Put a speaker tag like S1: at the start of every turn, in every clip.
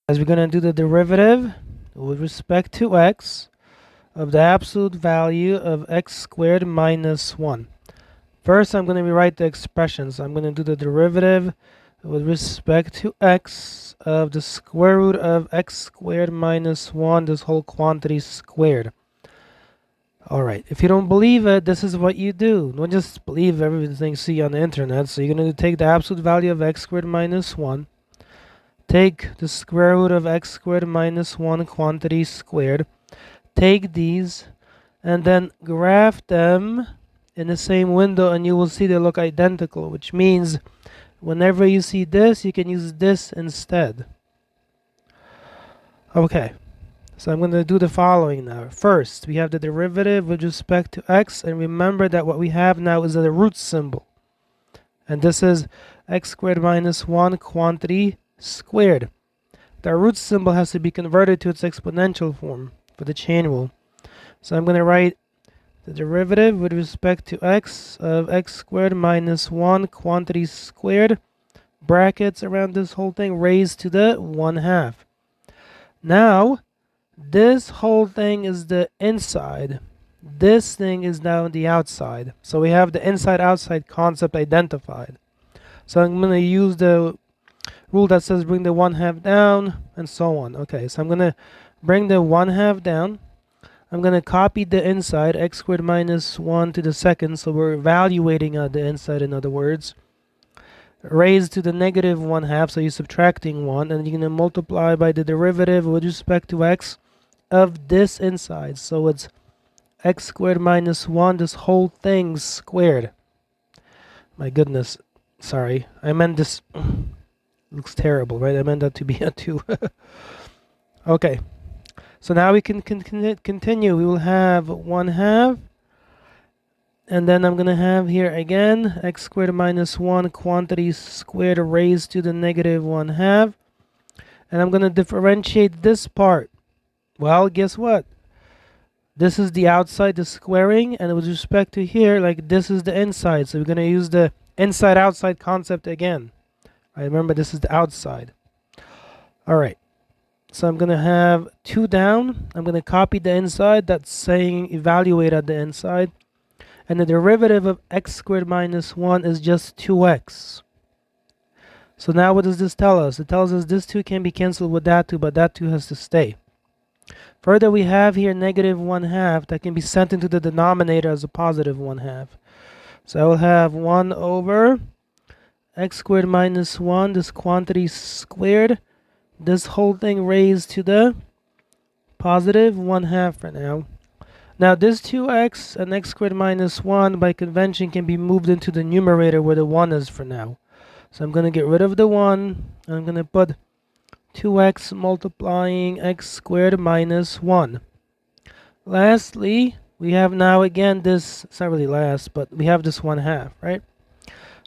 S1: As we're going to do the derivative with respect to x of the absolute value of x squared minus 1. First, I'm going to rewrite the expression. So I'm going to do the derivative with respect to x of the square root of x squared minus 1, this whole quantity squared. Alright, if you don't believe it, this is what you do. Don't just believe everything you see on the internet. So you're going to take the absolute value of x squared minus 1. Take the square root of x squared minus 1 quantity squared. Take these and then graph them in the same window and you will see they look identical, which means whenever you see this, you can use this instead. Okay, so I'm going to do the following now. First, we have the derivative with respect to x, and remember that what we have now is a root symbol. And this is x squared minus 1 quantity squared. The root symbol has to be converted to its exponential form for the chain rule. So I'm going to write the derivative with respect to x of x squared minus 1 quantity squared, brackets around this whole thing, raised to the 1/2. Now, this whole thing is the inside. This thing is now the outside. So we have the inside-outside concept identified. So I'm going to use the rule that says bring the 1/2 down and so on. Okay, so I'm going to bring the 1/2 down. I'm going to copy the inside, x squared minus 1 to the second, so we're evaluating the inside, in other words. Raised to the negative 1/2, so you're subtracting 1, and you're going to multiply by the derivative with respect to x of this inside. So it's x squared minus 1, this whole thing squared. My goodness, sorry. I meant this. Looks terrible, right? I meant that to be a 2. Okay. So now we can continue. We will have 1/2. And then I'm going to have here again x squared minus 1 quantity squared raised to the negative 1/2. And I'm going to differentiate this part. Well, guess what? This is the outside, the squaring. And with respect to here, like this is the inside. So we're going to use the inside-outside concept again. Right, remember, this is the outside. All right. So I'm going to have 2 down. I'm going to copy the inside. That's saying evaluate at the inside. And the derivative of x squared minus 1 is just 2x. So now what does this tell us? It tells us this 2 can be cancelled with that 2, but that 2 has to stay. Further, we have here negative 1/2 that can be sent into the denominator as a positive 1/2. So I will have 1 over x squared minus 1, this quantity squared, this whole thing raised to the positive 1/2 for now. Now this 2x and x squared minus 1 by convention can be moved into the numerator where the 1 is for now. So I'm going to get rid of the 1, and I'm going to put 2x multiplying x squared minus 1. Lastly, we have now again this, it's not really last, but we have this 1/2, right?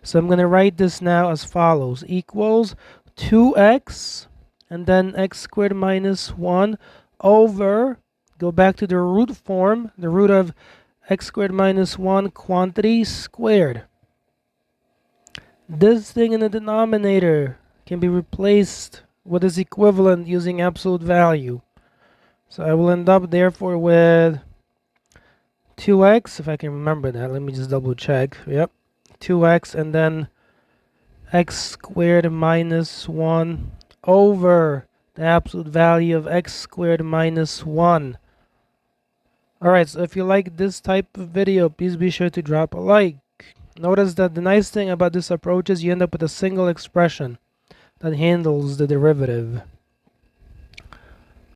S1: So I'm going to write this now as follows. Equals 2x and then x squared minus 1 over, go back to the root form, the root of x squared minus 1 quantity squared. This thing in the denominator can be replaced with its equivalent using absolute value. So I will end up therefore with 2x, if I can remember that. Let me just double check. Yep. 2x and then x squared minus 1 over the absolute value of x squared minus 1. Alright, so if you like this type of video, please be sure to drop a like. Notice that the nice thing about this approach is you end up with a single expression that handles the derivative.